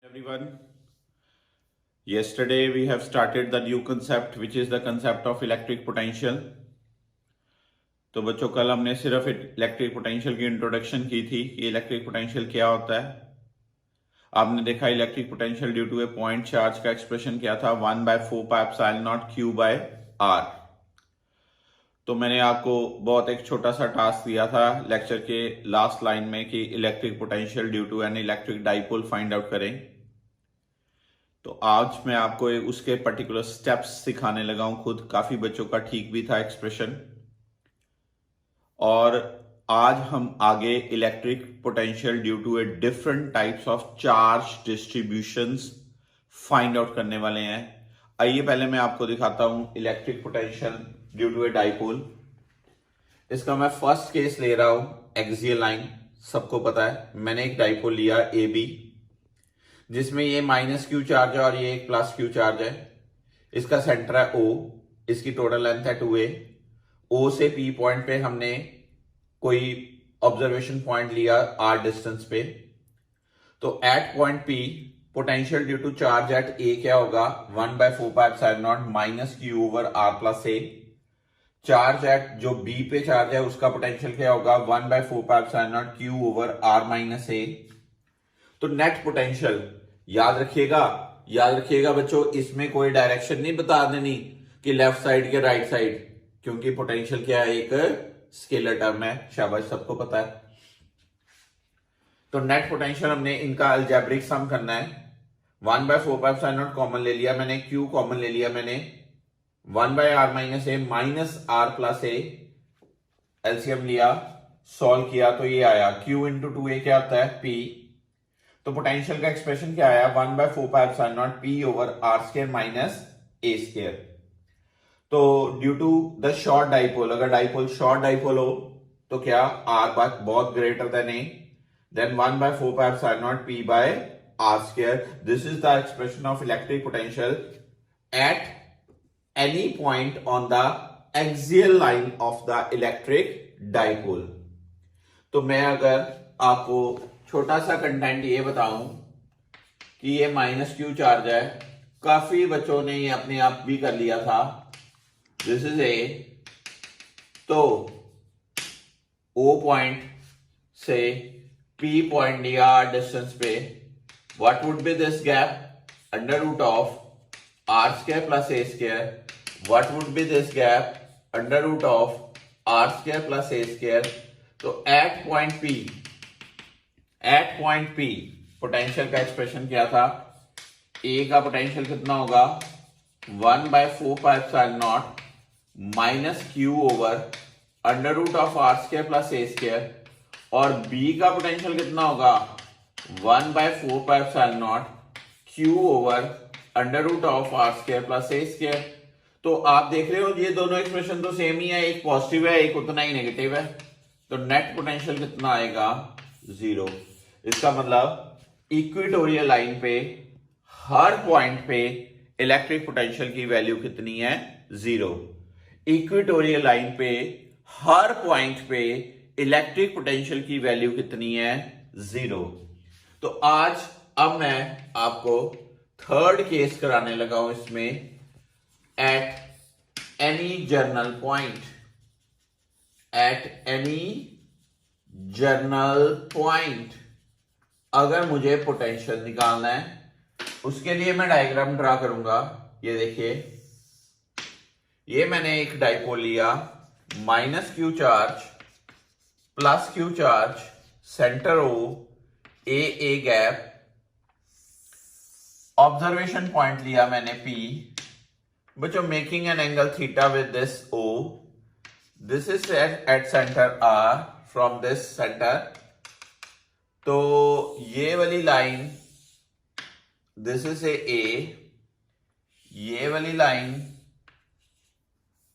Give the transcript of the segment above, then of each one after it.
Everyone, yesterday we have started the new concept which is the concept of electric potential. तो बच्चों कल हमने सिर्फ इलेक्ट्रिक पोटेंशियल की इंट्रोडक्शन की थी कि इलेक्ट्रिक पोटेंशियल क्या होता है। आपने देखा electric potential due to a point charge का एक्सप्रेशन क्या था 1/4πε0 Q/r। तो मैंने आपको बहुत एक छोटा सा टास्क दिया था लेक्चर के लास्ट लाइन में कि electric potential due to an electric dipole find out करें। तो आज मैं आपको उसके पर्टिकुलर स्टेप्स सिखाने लगा हूं खुद। काफी बच्चों का ठीक भी था एक्सप्रेशन। और आज हम आगे electric potential due to a different types of charge distributions find out करने वाले हैं। आइए पहले मैं आपको दिखाता हूं electric potential due to a dipole. इसका मैं फर्स्ट केस ले रहा हूं एक्सियल लाइन। सबको पता है मैंने एक डाइपोल लिया ए बी जिसमें ये -q चार्ज है और ये एक +q चार्ज है। इसका सेंटर है O, इसकी टोटल लेंथ है 2a। O से P पॉइंट पे हमने कोई ऑब्जर्वेशन पॉइंट लिया r डिस्टेंस पे। तो at point P potential due to charge at A क्या होगा 1/4πε0 -q/r+a। चार्ज एट जो B पे चार्ज है उसका पोटेंशियल क्या होगा 1/4πε0 q/r-a। तो नेट पोटेंशियल याद रखिएगा बच्चों, इसमें कोई डायरेक्शन नहीं बता देनी कि लेफ्ट साइड के राइट साइड, क्योंकि पोटेंशियल क्या है एक स्केलर टर्म है। शाबाश, सबको पता है। तो नेट पोटेंशियल हमने इनका अलजेब्रिक सम करना है। 1/4πε0 कॉमन ले लिया मैंने, q कॉमन ले लिया मैंने, 1/r-a एलसीएम लिया, सॉल्व किया तो ये आया q × 2a क्या आता है p। तो पोटेंशियल का एक्सप्रेशन क्या आया 1/4πε0 p/r² - a²। तो due to the short dipole, अगर डाइपोल शॉर्ट डाइपोल हो तो क्या r बहुत greater than a, then 1/4πε0 p/r²। This is the expression of electric potential at any point on the axial line of the electric dipole. तो मैं अगर आपको छोटा सा कंटेंट ये बताऊं कि ये -q चार्ज है, काफी बच्चों ने ये अपने आप भी कर लिया था। दिस इज ए, तो O पॉइंट से P पॉइंट लिया डिस्टेंस पे, what would be this gap √r² + a²। What would be this gap √r² + a²। तो एट पॉइंट P पोटेंशियल का एक्सप्रेशन क्या था, A का पोटेंशियल कितना होगा 1/4πε0 -q/√r² + a²। और B का पोटेंशियल कितना होगा 1/4πε0 q/√r² + a²। तो आप देख रहे हो ये दोनों एक्सप्रेशन तो सेम ही है, एक पॉजिटिव है एक उतना ही नेगेटिव है। तो नेट पोटेंशियल कितना आएगा 0। इसका मतलब इक्वेटोरियल लाइन पे हर पॉइंट पे इलेक्ट्रिक पोटेंशियल की वैल्यू कितनी है 0। इक्वेटोरियल लाइन पे हर पॉइंट पे इलेक्ट्रिक पोटेंशियल की वैल्यू कितनी है 0। तो आज अब मैं आपको थर्ड केस कराने लगा हूं इसमें। एट एनी जर्नल पॉइंट अगर मुझे पोटेंशियल निकालना है, उसके लिए मैं डायग्राम ड्रा करूंगा। ये देखिए, ये मैंने एक डाइपोल लिया, -q charge +q charge, centre O, a gap, observation point लिया मैंने P। बच्चों making an angle theta with this O, this is at centre R from this centre. तो ये वाली लाइन दिस इज ए, ये वाली line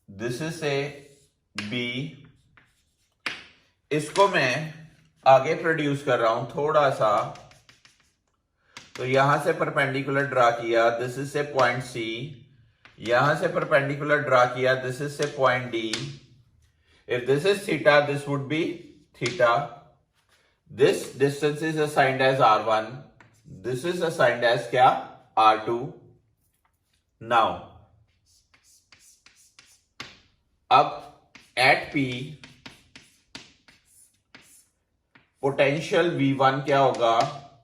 this is a B। इसको मैं आगे प्रोड्यूस कर रहा हूं थोड़ा सा। तो यहां से परपेंडिकुलर ड्रा किया, this is say point C। यहां से परपेंडिकुलर ड्रा किया, this is say point D। If this is theta this would be theta. This distance is assigned as r1, this is assigned as क्या, R2। Now अब eight P potential V1 क्या होगा,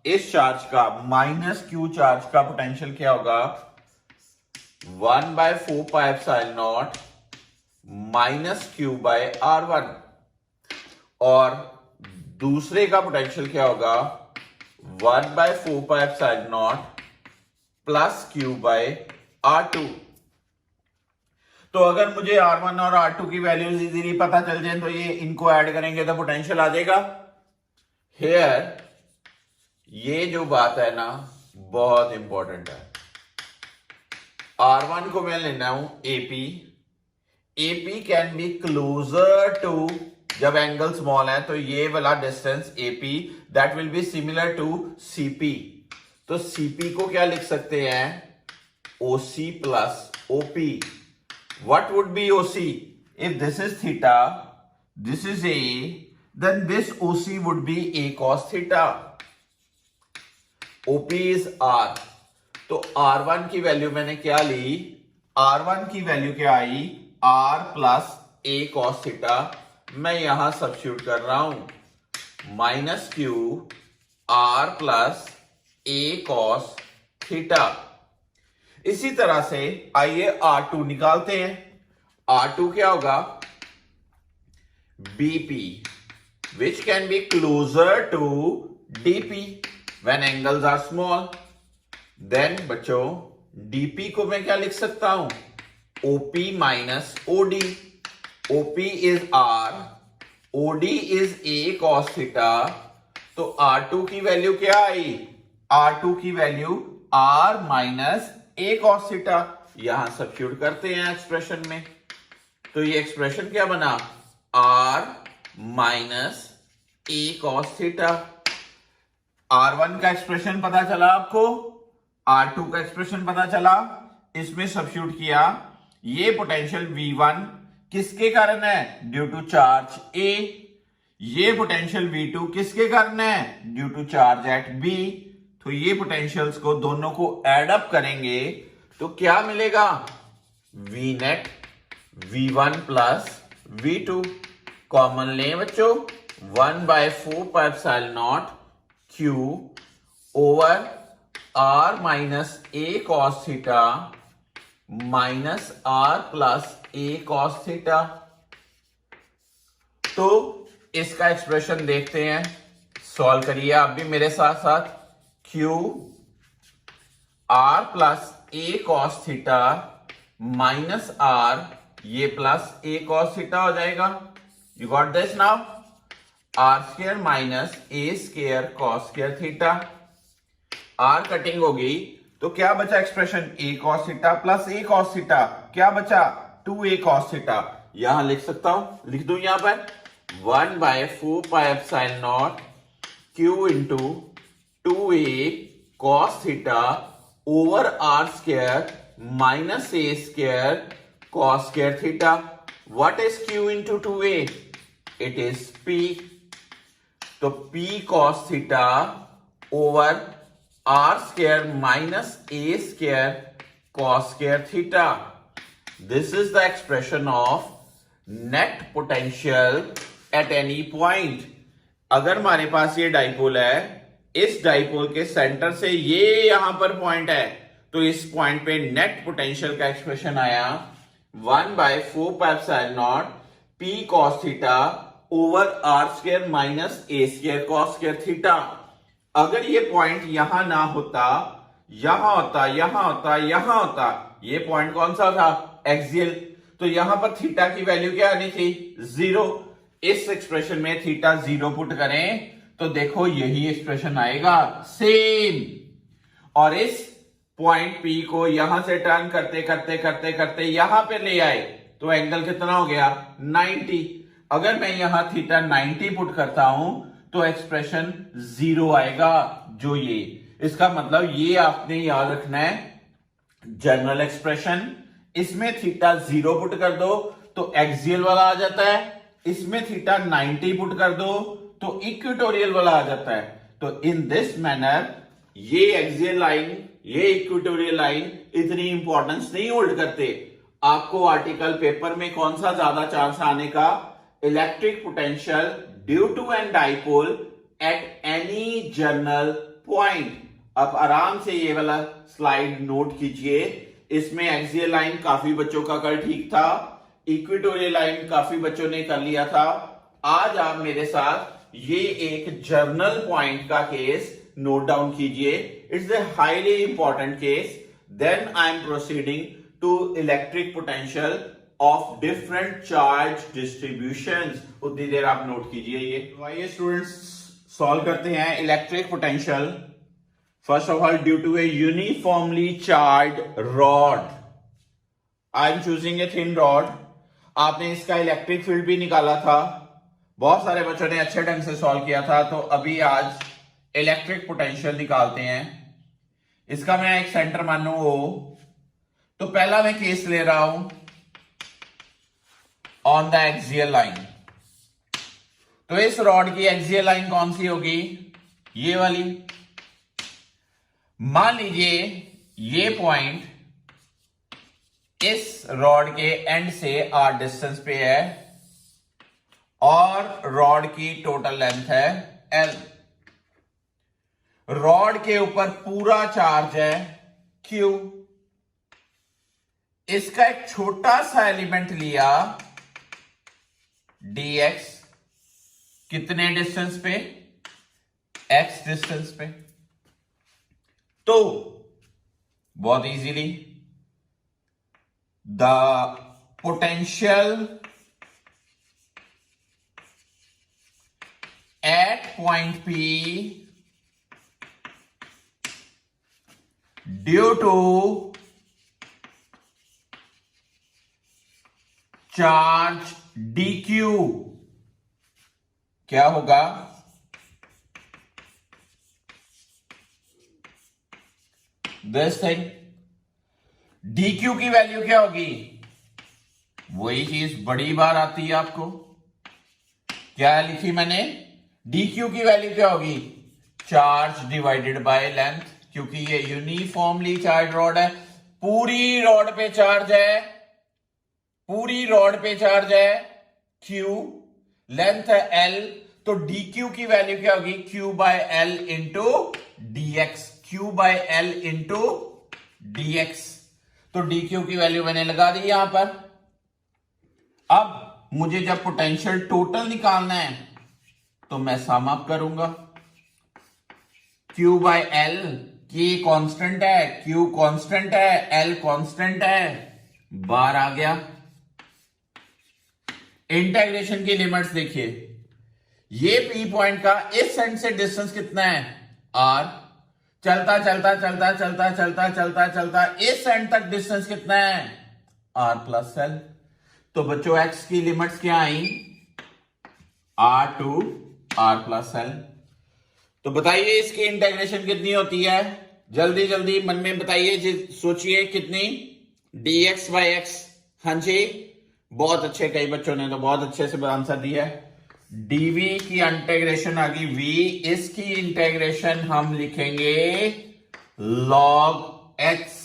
इस charge का -q charge का potential क्या होगा, 1/4πε0 -q/r1, और दूसरे का पोटेंशियल क्या होगा, 1/4πε0 +q/r2। तो अगर मुझे R1 और R2 की वैल्यूज इजीली पता चल जाए तो ये इनको ऐड करेंगे तो पोटेंशियल आ जाएगा। हियर ये जो बात है ना बहुत इंपॉर्टेंट है। R1 को मैं लेना हूं AP। AP can be closer to, जब एंगल स्मॉल है तो ये वाला distance AP that will be similar to CP। तो CP को क्या लिख सकते हैं, OC plus OP। What would be OC? If this is theta, this is A, then this OC would be A cos theta. OP is R. तो R1 की value मैंने क्या ली, R1 की वैल्यू क्या आई, R plus A cos theta। मैं यहां substitute कर रहा हूं, -q R plus A cos theta। इसी तरह से आइए R2 निकालते हैं। R2 क्या होगा, BP which can be closer to DP when angles are small। then बच्चों DP को मैं क्या लिख सकता हूं, OP minus OD। OP is R, OD is A cos theta। तो R2 की वैल्यू क्या आई, R2 की value R minus A cos theta। यहां सब्स्टिट्यूट करते हैं एक्सप्रेशन में, तो ये एक्सप्रेशन क्या बना, R minus A cos theta। R1 का एक्सप्रेशन पता चला आपको, R2 का एक्सप्रेशन पता चला, इसमें सब्स्टिट्यूट किया। ये पोटेंशियल V1 किसके कारण है, ड्यू टू चार्ज A। ये पोटेंशियल V2 किसके कारण है, due to charge at B। तो ये पोटेंशियल्स को दोनों को ऐड अप करेंगे तो क्या मिलेगा, V net V1 plus V2। Common ले बच्चों, 1/4πε0 Q over R minus A cos theta minus R plus A cos theta. तो इसका एक्सप्रेशन देखते हैं, सॉल्व करिए आप भी मेरे साथ साथ। Q R plus A cos theta minus R, ये प्लस A cos थीटा हो जाएगा। You got this now, R square minus A square cos square theta. R cutting होगी तो क्या बचा expression, A cos theta plus A cos theta, क्या बचा 2A cos theta. यहां लिख सकता हूं, लिख दूं यहां पर 1/4πε0 Q into 2A cos theta over R square minus A square cos square theta. What is Q into 2A, it is P। तो P cos theta over R square minus A square cos square theta. This is the expression of net potential at any point. अगर हमारे पास ये dipole है, इस dipole के centre से ये यहां पर पॉइंट है, तो इस पॉइंट पे नेट पोटेंशियल का एक्सप्रेशन आया 1/4πε0 P cos theta over R square minus A square cos square theta. अगर ये पॉइंट यहां ना होता, यहां होता, यहां होता, यहां होता, ये पॉइंट कौन सा था, एक्सियल, तो यहां पर थीटा की वैल्यू क्या आनी थी, 0। इस एक्सप्रेशन में थीटा 0 पुट करें तो देखो यही एक्सप्रेशन आएगा सेम। और इस पॉइंट P को यहां से टर्न करते करते करते करते यहां पे ले आए तो एंगल कितना हो गया, 90। अगर मैं यहां थीटा 90 पुट करता हूं तो एक्सप्रेशन 0 आएगा, जो ये, इसका मतलब ये आपने याद रखना है जनरल एक्सप्रेशन। इसमें थीटा 0 पुट कर दो तो एक्सियल वाला आ जाता है, इसमें थीटा 90 पुट कर दो तो इक्वेटोरियल वाला आ जाता है। तो इन दिस मैनर ये एक्सियल लाइन, ये इक्वेटोरियल लाइन इतनी इंपॉर्टेंस नहीं होल्ड करते। आपको आर्टिकल पेपर में कौन सा ज्यादा चांस आने का, electric potential due to an dipole at any general point. अब आराम से ये वाला स्लाइड नोट कीजिए। इसमें एक्सियल लाइन काफी बच्चों का कर ठीक था, इक्वेटोरियल लाइन काफी बच्चों ने कर लिया था। आज आप मेरे साथ ये एक जर्नल पॉइंट का केस नोट डाउन कीजिए। It's a highly important case. Then I am proceeding to electric potential of different charge distributions. उतनी देर आप नोट कीजिए ये। तो आइए स्टूडेंट्स सॉल्व करते हैं electric potential. First of all, due to a uniformly charge rod, I am choosing a thin rod. आपने इसका इलेक्ट्रिक फील्ड भी निकाला था, बहुत सारे बच्चों ने अच्छे ढंग से सॉल्व किया था। तो अभी आज इलेक्ट्रिक पोटेंशियल निकालते हैं। इसका मैं एक सेंटर मानू O। तो पहला मैं केस ले रहा हूं ऑन द एक्सियल लाइन। तो इस रॉड की एक्सियल लाइन कौन सी होगी, ये वाली। मान लीजिए ये पॉइंट इस रॉड के एंड से r डिस्टेंस पे है और रॉड की टोटल लेंथ है L। रॉड के ऊपर पूरा चार्ज है Q। इसका एक छोटा सा एलिमेंट लिया dx, कितने डिस्टेंस पे, x डिस्टेंस पे। तो बहुत easily the potential at point P due to charge dq क्या होगा, दिस थिंग। dq की वैल्यू क्या होगी, वही चीज बड़ी बार आती है आपको। क्या लिखी मैंने, dq की वैल्यू क्या होगी, चार्ज डिवाइडेड बाय लेंथ, क्योंकि ये यूनिफॉर्मली चार्ज रॉड है। पूरी रॉड पे चार्ज है, पूरी रॉड पे चार्ज है Q, लेंथ है L। तो dq की वैल्यू क्या होगी, Q by L into dx, Q by L into dx। तो dq की वैल्यू मैंने लगा दी यहां पर। अब मुझे जब पोटेंशियल टोटल निकालना है तो मैं सम अप करूंगा। Q बाय L की कांस्टेंट है, Q कांस्टेंट है, L कांस्टेंट है, बार आ गया। इंटीग्रेशन की लिमिट्स देखिए, ये P पॉइंट का इस एंड से डिस्टेंस कितना है R, चलता चलता चलता चलता चलता चलता चलता इस एंड तक डिस्टेंस कितना है R प्लस L। तो बच्चों x की लिमिट्स क्या आई, R to R plus L। तो बताइए इसकी इंटीग्रेशन कितनी होती है, जल्दी जल्दी मन में बताइए, सोचिए कितनी, dx बाय x। हाँ जी, बहुत अच्छे, कई बच्चों ने तो बहुत अच्छे से आंसर दिया है। dv की इंटीग्रेशन आ गई v, इसकी इंटीग्रेशन हम लिखेंगे log x,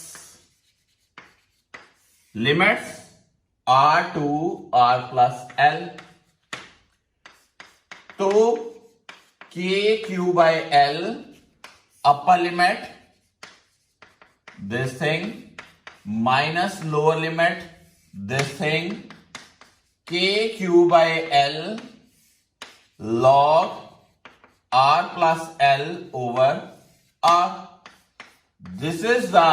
limits r to r plus l। तो k q by l upper limit this thing minus lower limit this thing, k q by l log r plus l over r. This is the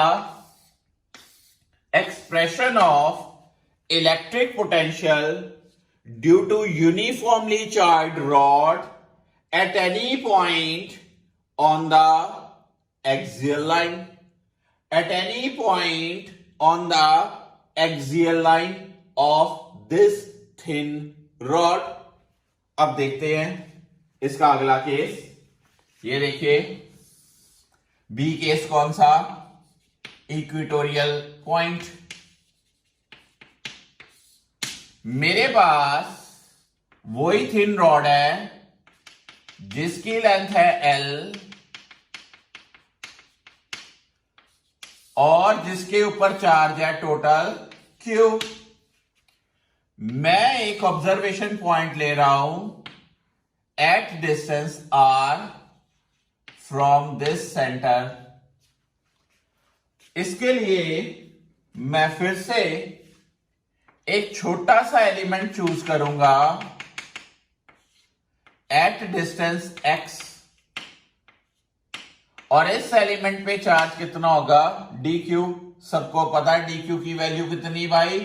expression of electric potential due to uniformly charged rod at any point on the axial line. At any point on the axial line of this thin rod. अब देखते हैं इसका अगला case. ये देखिए B case कौन सा, equatorial point. मेरे पास वही थिन रॉड है जिसकी लेंथ है L और जिसके ऊपर चार्ज है टोटल Q। मैं एक ऑब्जर्वेशन पॉइंट ले रहा हूं at distance R from this centre. इसके लिए मैं फिर से एक छोटा सा एलिमेंट चूज करूंगा एट डिस्टेंस x, और इस एलिमेंट पे चार्ज कितना होगा dq। सबको पता है dq की वैल्यू कितनी भाई,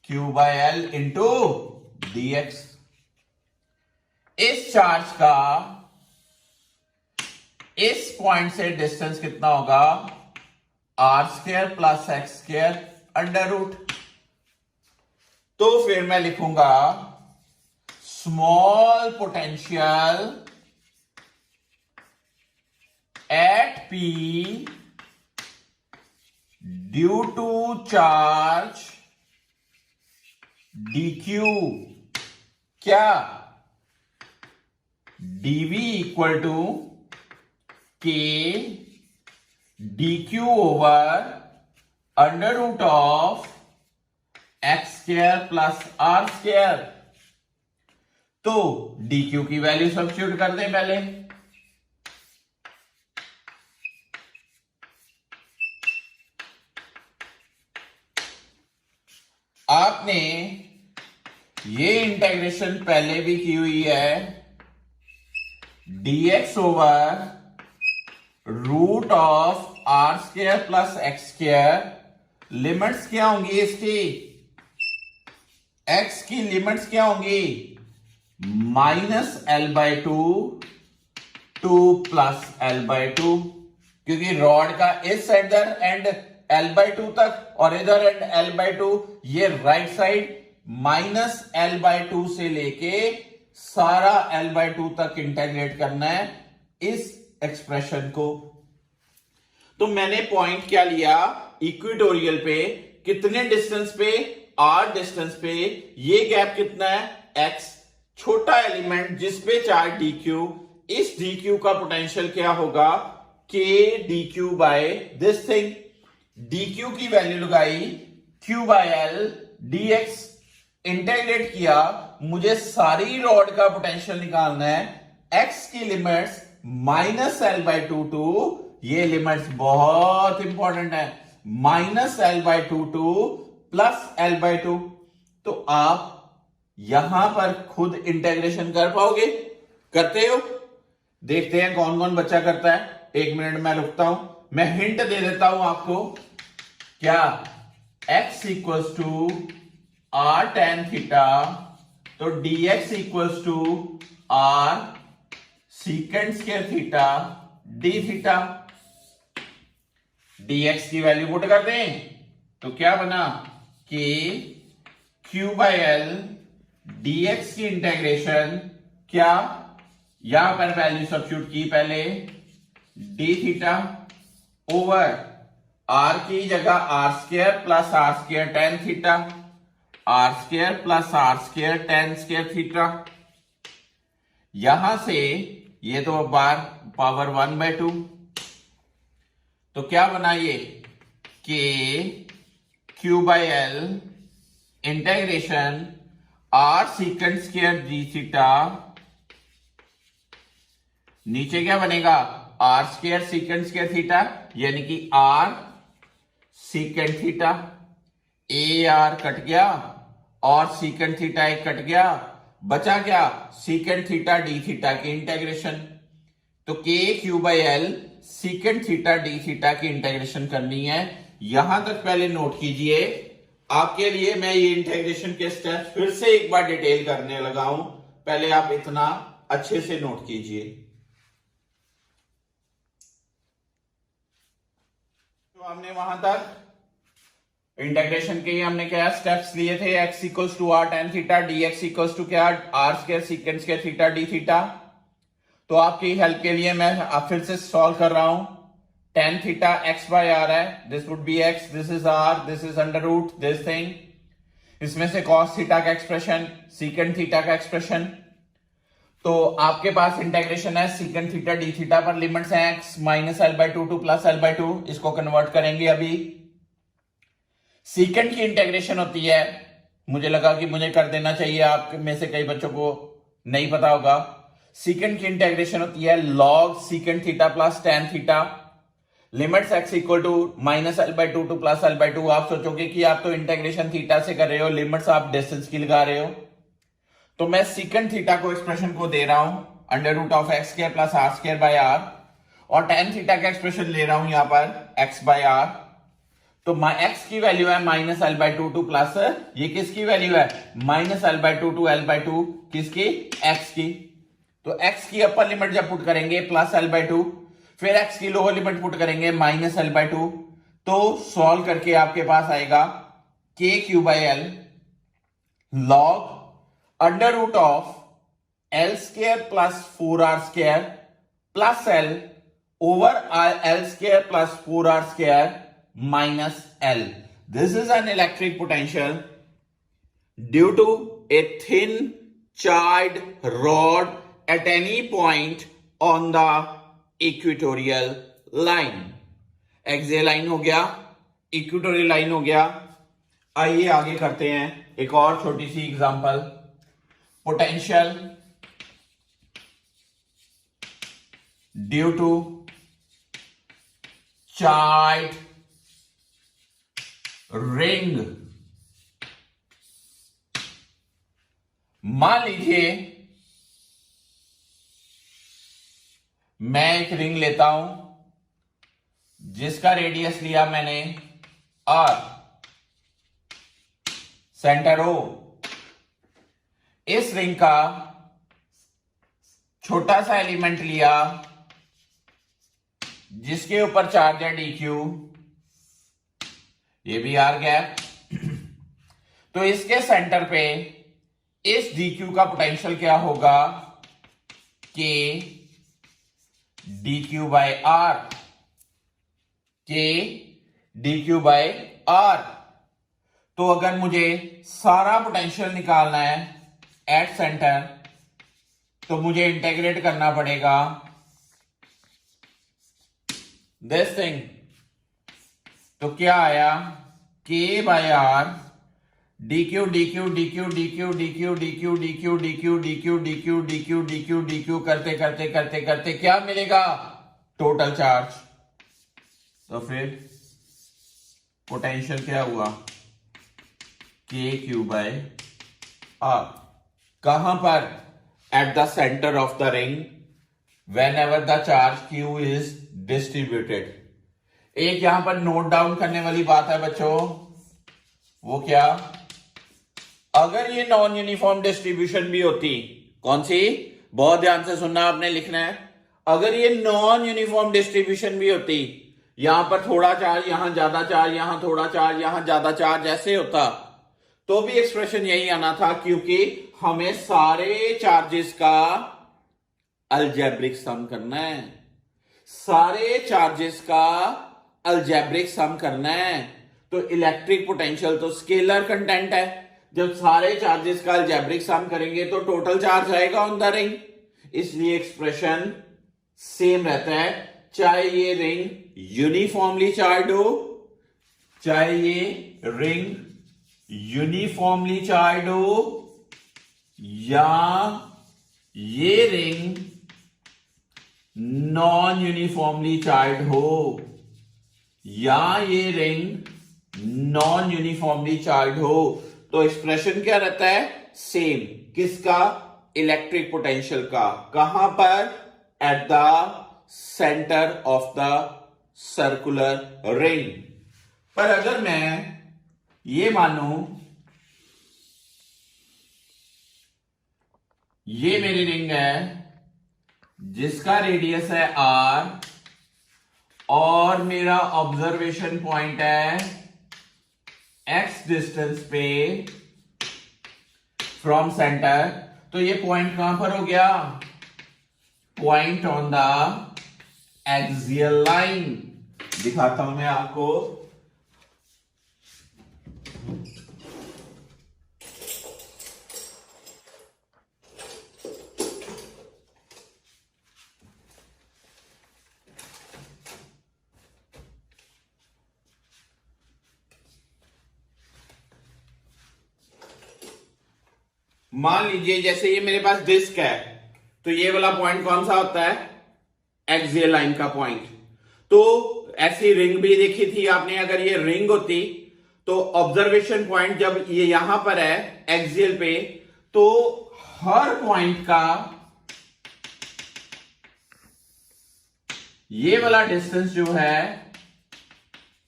q/l इंटू dx। इस चार्ज का इस पॉइंट से डिस्टेंस कितना होगा r² plus x² under root. तो फिर मैं लिखूंगा small potential at P due to charge dq, क्या dv equal to k dq over under root of x² plus r²। तो dq की वैल्यू सब्स्टिट्यूट कर दें पहले। आपने ये इंटीग्रेशन पहले भी की हुई है, dx over root of r² plus x²। Limits क्या होंगी इसकी, x की लिमिट्स क्या होंगी -l/2 टू प्लस l/2, क्योंकि रॉड का इस इधर एंड l/2 तक और इधर एंड l/2, ये राइट साइड -l/2 से लेके सारा l/2 तक इंटीग्रेट करना है इस एक्सप्रेशन को। तो मैंने पॉइंट क्या लिया, इक्वेटोरियल पे कितने डिस्टेंस पे, r डिस्टेंस पे, ये गैप कितना है x, छोटा एलिमेंट जिसपे चार्ज dq, इस dq का पोटेंशियल क्या होगा k dq by this thing. dq की वैल्यू लगाई q/l dx, इंटीग्रेट किया, मुझे सारी रॉड का पोटेंशियल निकालना है। x की लिमिट्स -l/2 टू, ये लिमिट्स बहुत इंपॉर्टेंट है, -l/2 टू प्लस l/2। तो आप यहां पर खुद इंटीग्रेशन कर पाओगे, करते हो, देखते हैं कौन कौन बच्चा करता है। 1 मिनट में रुकता हूं, मैं हिंट दे देता हूं आपको। क्या x equals to r tan theta, तो dx equals to r secant² theta d theta. dx की वैल्यू पुट कर दें तो क्या बना, k q/l dx की इंटीग्रेशन, क्या यहां पर वैल्यू सब्स्टिट्यूट की पहले, d थीटा ओवर r की जगह r² plus r² tan theta, r² plus r² tan² theta. यहां से ये तो बार पावर 1/2, तो क्या बना ये k q/l integration r secant² d theta, नीचे क्या बनेगा r² secant² थीटा, यानी कि r secant theta, ar cut गया और secant थीटा एक कट गया, बचा क्या secant थीटा d थीटा की इंटीग्रेशन। तो k q/l secant theta d theta की इंटीग्रेशन करनी है। यहां तक पहले नोट कीजिए, आपके लिए मैं ये इंटीग्रेशन के स्टेप्स फिर से एक बार डिटेल करने लगा हूं, पहले आप इतना अच्छे से नोट कीजिए। तो हमने वहां तक इंटीग्रेशन के हमने क्या स्टेप्स लिए थे, x equals to r tan theta, dx equals to क्या r² secant² theta d theta. तो आपकी हेल्प के लिए मैं फिर से सॉल्व कर रहा हूं। tan थीटा x/r है, this would be x, this is r, this is under root this thing. इसमें से cos थीटा का एक्सप्रेशन, secant थीटा का एक्सप्रेशन, तो आपके पास इंटेग्रेशन है सीकेंट थीटा डी थीटा पर लिमिट्स हैं x minus L by two to plus L by two. इसको कन्वर्ट करेंगे अभी। सीकेंट की इंटेग्रेशन होती है, मुझे लगा कि मुझे कर देना चाहिए, आप में से कई बच्चों को नहीं पता होगा। सीकेंट की इंटेग्रेशन होती है log secant theta plus tan theta, limits x equal to minus L by two to plus L by two. आप सोचोगे कि आप तो इंटेग्रेशन थीटा से कर रहे हो, लिमिट्स आप डिस्टेंस की लगा रहे हो। तो मैं सीकेंट थीटा को एक्सप्रेशन को दे रहा हूं under root of X square plus R square by R, और टेन थीटा का एक्सप्रेशन ले रहा हूं यहां पर एक्स बाय आर। तो एक्स की वैल्यू है minus L by two to plus, ये किसकी वैल्यू है minus L by two two L by two, किसकी एक्स की। तो एक्स की अपर लिमिट जब पुट करेंगे प्लस एल बाई टू, फिर एक्स की लोअर लिमिट पुट करेंगे माइनस एल बाई टू, तो सॉल्व करके आपके पास आएगा K Q by L log under root of L square plus four R square plus L over L square plus four R square minus L. This is an electric potential due to a thin charged rod at any point on the equatorial line. Axial line हो गया, equatorial line हो गया। आइए आगे करते हैं एक और छोटी सी example. Potential due to charge ring. मान लीजिए मैं एक रिंग लेता हूं जिसका रेडियस लिया मैंने आर, सेंटर ओ। इस रिंग का छोटा सा एलिमेंट लिया जिसके ऊपर चार्ज है डी क्यू, ये भी आर गैप। तो इसके सेंटर पे इस डी क्यू का पोटेंशियल क्या होगा के डी क्यू बाई आर, के डी क्यू बाई आर। तो अगर मुझे सारा पोटेंशियल निकालना है एट सेंटर, तो मुझे इंटेग्रेट करना पड़ेगा दिस थिंग। तो क्या आया के by R D Q D Q D Q D Q D Q D Q D Q D Q D Q D Q D Q D Q D Q करते करते करते करते क्या मिलेगा टोटल चार्ज। तो फिर पोटेंशियल क्या हुआ के क्यू बाय आर। कहां पर at the centre of the ring whenever the charge Q is distributed. एक यहां पर नोट डाउन करने वाली बात है बच्चों, वो क्या, अगर ये नॉन यूनिफॉर्म डिस्ट्रीब्यूशन भी होती, कौन सी, बहुत ध्यान से सुनना आपने, लिखना है। अगर ये नॉन यूनिफॉर्म डिस्ट्रीब्यूशन भी होती, यहां पर थोड़ा चार्ज, यहां ज्यादा चार्ज, यहां थोड़ा चार्ज, यहां ज्यादा चार्ज, ऐसे होता, तो भी एक्सप्रेशन यही आना था, क्योंकि हमें सारे चार्जेस का अलजेब्रिक सम करना है। सारे चार्जेस का अलजेब्रिक सम करना है। तो इलेक्ट्रिक पोटेंशियल तो स्केलर कंटेंट है, जब सारे चार्जेस का अलजेब्रिक सम करेंगे तो टोटल चार्ज आएगा ऑन द रिंग, इसलिए एक्सप्रेशन सेम रहता है, चाहे ये रिंग यूनिफॉर्मली चार्ज हो, चाहे ये रिंग यूनिफॉर्मली चार्ज हो, या ये रिंग नॉन यूनिफॉर्मली चार्ज हो, या ये रिंग नॉन यूनिफॉर्मली चार्ज हो। तो एक्सप्रेशन क्या रहता है, सेम। किसका, इलेक्ट्रिक पोटेंशियल का। कहां पर, at the centre of the circular ring. पर अगर मैं ये मानूं ये मेरी रिंग है जिसका रेडियस है आर, और मेरा ऑब्जर्वेशन पॉइंट है एक्स डिस्टेंस पे फ्रॉम सेंटर, तो ये पॉइंट कहां पर हो गया, point on the axial line. दिखाता हूं मैं आपको, मान लीजिए जैसे ये मेरे पास डिस्क है, तो ये वाला पॉइंट कौन सा होता है, एक्सियल लाइन का पॉइंट। तो ऐसी रिंग भी देखी थी आपने, अगर ये रिंग होती तो ऑब्जर्वेशन पॉइंट जब ये यहां पर है एक्सियल पे, तो हर पॉइंट का ये वाला डिस्टेंस जो है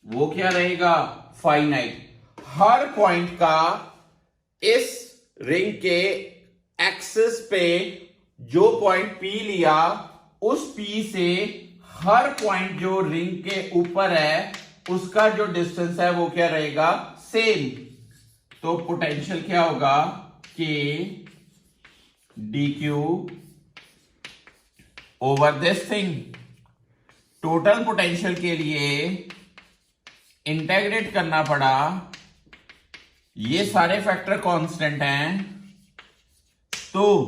वो क्या रहेगा, फाइनाइट। हर पॉइंट का इस रिंग के एक्सिस पे जो पॉइंट P लिया, उस P से हर पॉइंट जो रिंग के ऊपर है उसका जो डिस्टेंस है वो क्या रहेगा, सेम। तो पोटेंशियल क्या होगा, K dq over this thing. Total potential के लिए इंटेग्रेट करना पड़ा, ये सारे फैक्टर कांस्टेंट हैं, तो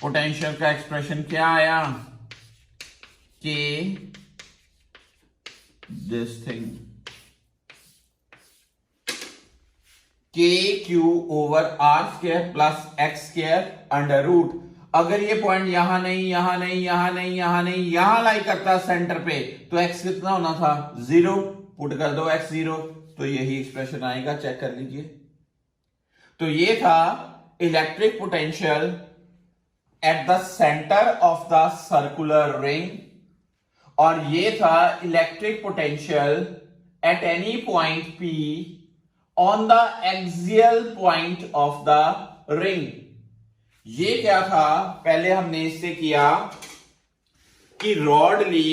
पोटेंशियल का एक्सप्रेशन क्या आया, K this thing K Q over R square plus X square under root. अगर ये पॉइंट यहां नहीं, यहां नहीं, यहां नहीं, यहां नहीं, यहां लाई करता सेंटर पे, तो x कितना होना था, 0। पुट कर दो x 0, तो यही एक्सप्रेशन आएगा, चेक कर लीजिए। तो ये था electric potential at the centre of the circular ring, और ये था electric potential at any point P on the axial point of the ring. ये क्या था, पहले हमने इससे किया कि रॉड ली,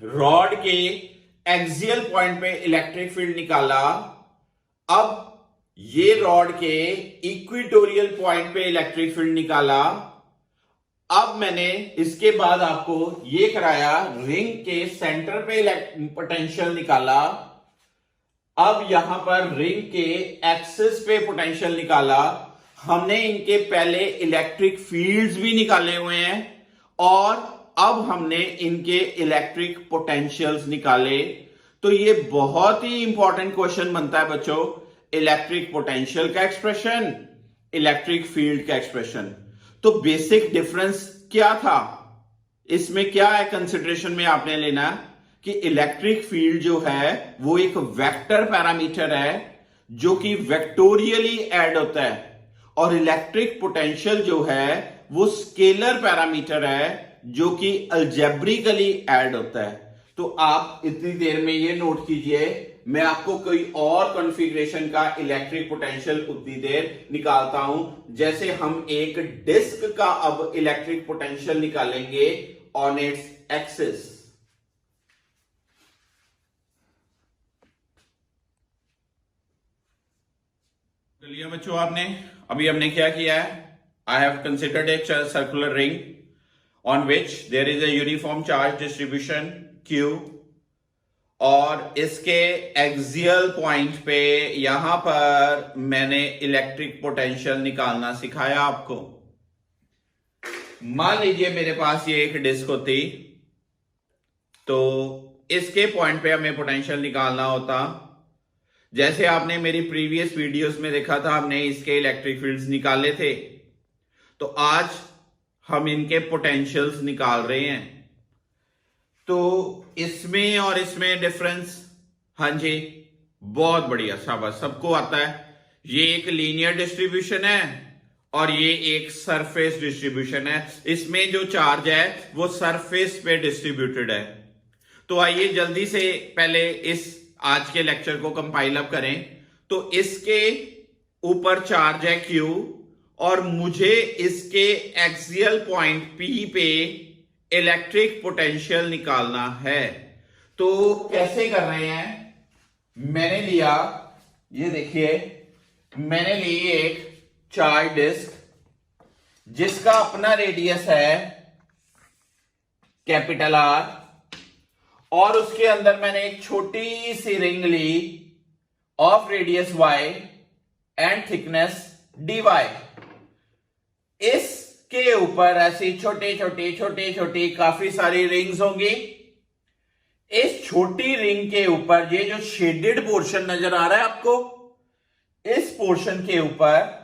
रॉड के एक्सियल पॉइंट पे इलेक्ट्रिक फील्ड निकाला। अब ये रॉड के इक्वेटोरियल पॉइंट पे इलेक्ट्रिक फील्ड निकाला। अब मैंने इसके बाद आपको ये कराया, रिंग के सेंटर पे पोटेंशियल निकाला। अब यहां पर रिंग के एक्सिस पे पोटेंशियल निकाला। हमने इनके पहले इलेक्ट्रिक फील्ड्स भी निकाले हुए हैं, और अब हमने इनके इलेक्ट्रिक पोटेंशियल्स निकाले। तो ये बहुत ही इंपॉर्टेंट क्वेश्चन बनता है बच्चों, इलेक्ट्रिक पोटेंशियल का एक्सप्रेशन, इलेक्ट्रिक फील्ड का एक्सप्रेशन। तो बेसिक डिफरेंस क्या था इसमें, क्या है कंसिडरेशन में आपने लेना कि इलेक्ट्रिक फील्ड जो है वो एक वेक्टर पैरामीटर है जो कि वेक्टोरियली ऐड होता है, और इलेक्ट्रिक पोटेंशियल जो है वो स्केलर पैरामीटर है जो कि अलजेब्रिकली ऐड होता है। तो आप इतनी देर में ये नोट कीजिए, मैं आपको कोई और कॉन्फ़िगरेशन का इलेक्ट्रिक पोटेंशियल उतनी देर निकालता हूं, जैसे हम एक डिस्क का अब इलेक्ट्रिक पोटेंशियल निकालेंगे ऑन इट्स एक्सिस। चलिए बच्चों, आपने अभी हमने क्या किया है, I have considered a circular ring on which there is a uniform charge distribution Q, और इसके एक्सियल पॉइंट पे यहां पर मैंने इलेक्ट्रिक पोटेंशियल निकालना सिखाया आपको। मान लीजिए मेरे पास ये एक डिस्क होती, तो इसके पॉइंट पे हमें पोटेंशियल निकालना होता। जैसे आपने मेरी प्रीवियस वीडियोस में देखा था, हमने इसके इलेक्ट्रिक फील्ड्स निकाले थे, तो आज हम इनके पोटेंशियल्स निकाल रहे हैं। तो इसमें और इसमें डिफरेंस, हाँ जी बहुत बढ़िया, शाबाश, सबको आता है। ये एक लीनियर डिस्ट्रीब्यूशन है और ये एक सरफेस डिस्ट्रीब्यूशन है। इसमें जो चार्ज है वो सरफेस पे डिस्ट्रीब्यूटेड है। तो आइए जल्दी से पहले इस आज के लेक्चर को कंपाइल अप करें। तो इसके ऊपर चार्ज है Q, और मुझे इसके एक्सियल पॉइंट P पे इलेक्ट्रिक पोटेंशियल निकालना है। तो कैसे कर रहे हैं, मैंने लिया, ये देखिए, मैंने ली एक चार्ज डिस्क जिसका अपना रेडियस है कैपिटल R, और उसके अंदर मैंने एक छोटी सी रिंग ली of radius y and thickness dy। इसके ऊपर ऐसी छोटे छोटे काफी सारी रिंग्स होंगी। इस छोटी रिंग के ऊपर ये जो शेडेड पोर्शन नजर आ रहा है आपको, इस पोर्शन के ऊपर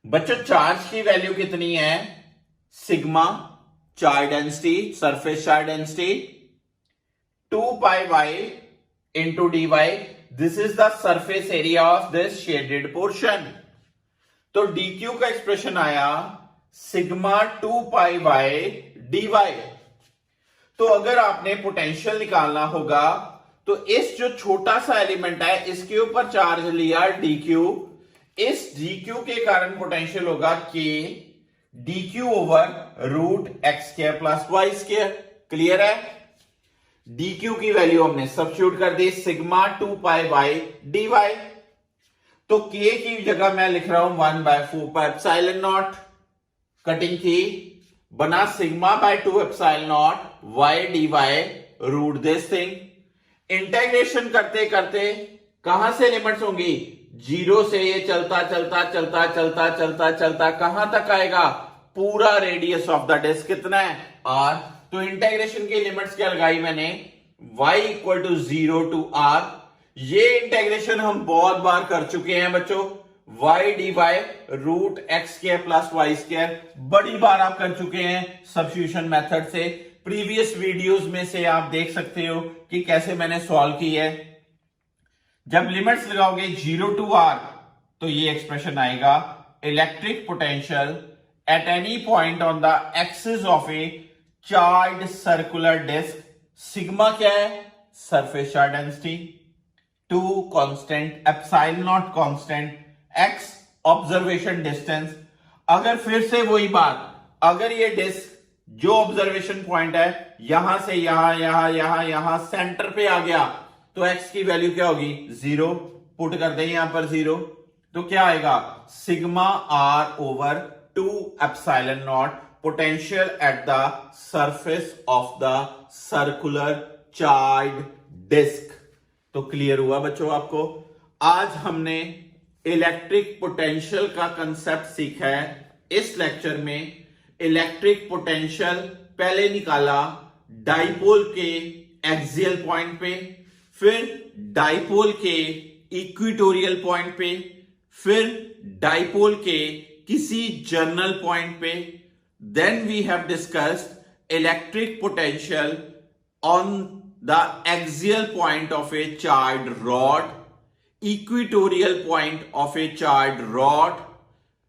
बच्चों चार्ज की वैल्यू कितनी है? Sigma charge density, surface charge density 2 pi Y into D Y, this is the surface area of this shaded portion. तो dq का एक्सप्रेशन आया sigma 2 pi Y D Y. तो अगर आपने पोटेंशियल निकालना होगा तो इस जो छोटा सा एलिमेंट है इसके ऊपर चार्ज लिया dq, इस dq के कारण पोटेंशियल होगा k dq over root x square plus Y square. Clear है? dq की वैल्यू हमने सब्स्टिट्यूट कर दी sigma 2 pi by D Y. तो k की जगह मैं लिख रहा हूं 1/4 पाई एप्सिलॉन नॉट, कटिंग की बना sigma by 2 epsilon naught Y D Y root this thing. Integration करते करते कहां से लिमिट्स होंगी? जीरो से ये चलता चलता चलता चलता चलता चलता कहां तक आएगा? पूरा रेडियस ऑफ द डिस्क कितना है? r। तो इंटीग्रेशन की लिमिट्स क्या लगाई मैंने? y equal to 0 to r। ये इंटीग्रेशन हम बहुत बार कर चुके हैं बच्चों, y D Y root x square plus Y square बड़ी बार आप कर चुके हैं सब्स्टिट्यूशन मेथड से। प्रीवियस वीडियोस में से आप देख सकते हो कि कैसे मैंने सॉल्व की है। जब लिमिट्स लगाओगे 0 टू r तो ये एक्सप्रेशन आएगा electric potential at any point on the axis of a charge circular disc. Sigma क्या है? Surface charge density, 2 constant, epsilon naught constant, x observation distance. अगर फिर से वही बात, अगर ये डिस्क जो ऑब्जर्वेशन पॉइंट है यहां से यहां सेंटर पे आ गया तो x की वैल्यू क्या होगी? 0। पुट कर दें यहां पर 0 तो क्या आएगा? Sigma r over 2 epsilon naught potential at the surface of the circular charge disc. तो क्लियर हुआ बच्चों आपको? आज हमने इलेक्ट्रिक पोटेंशियल का कंसेप्ट सीखा है। इस लेक्चर में इलेक्ट्रिक पोटेंशियल पहले निकाला डाइपोल के एक्सियल पॉइंट पे, फिर डाइपोल के इक्वेटोरियल पॉइंट पे, फिर डाइपोल के किसी जर्नल पॉइंट पे। Then we have discussed electric potential on the axial point of a charge rod, equatorial point of a charged rod,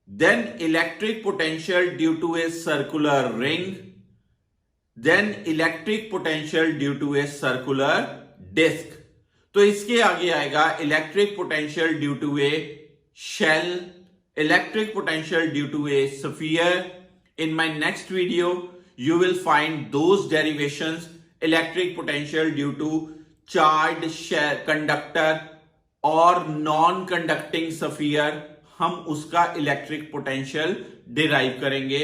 then electric potential due to a circular ring, then electric potential due to a circular disc। तो इसके आगे आएगा electric potential due to a shell, electric potential due to a sphere। In my next video you will find those derivations, electric potential due to charged shell conductor और non conducting sphere, हम उसका electric potential derive करेंगे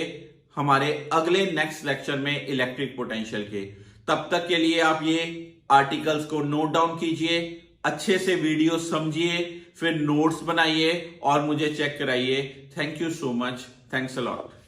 हमारे अगले next lecture में electric potential के। तब तक के लिए आप ये आर्टिकल्स को नोट डाउन कीजिए, अच्छे से वीडियो समझिए, फिर नोट्स बनाइए और मुझे चेक कराइए। Thank you so much, thanks a lot.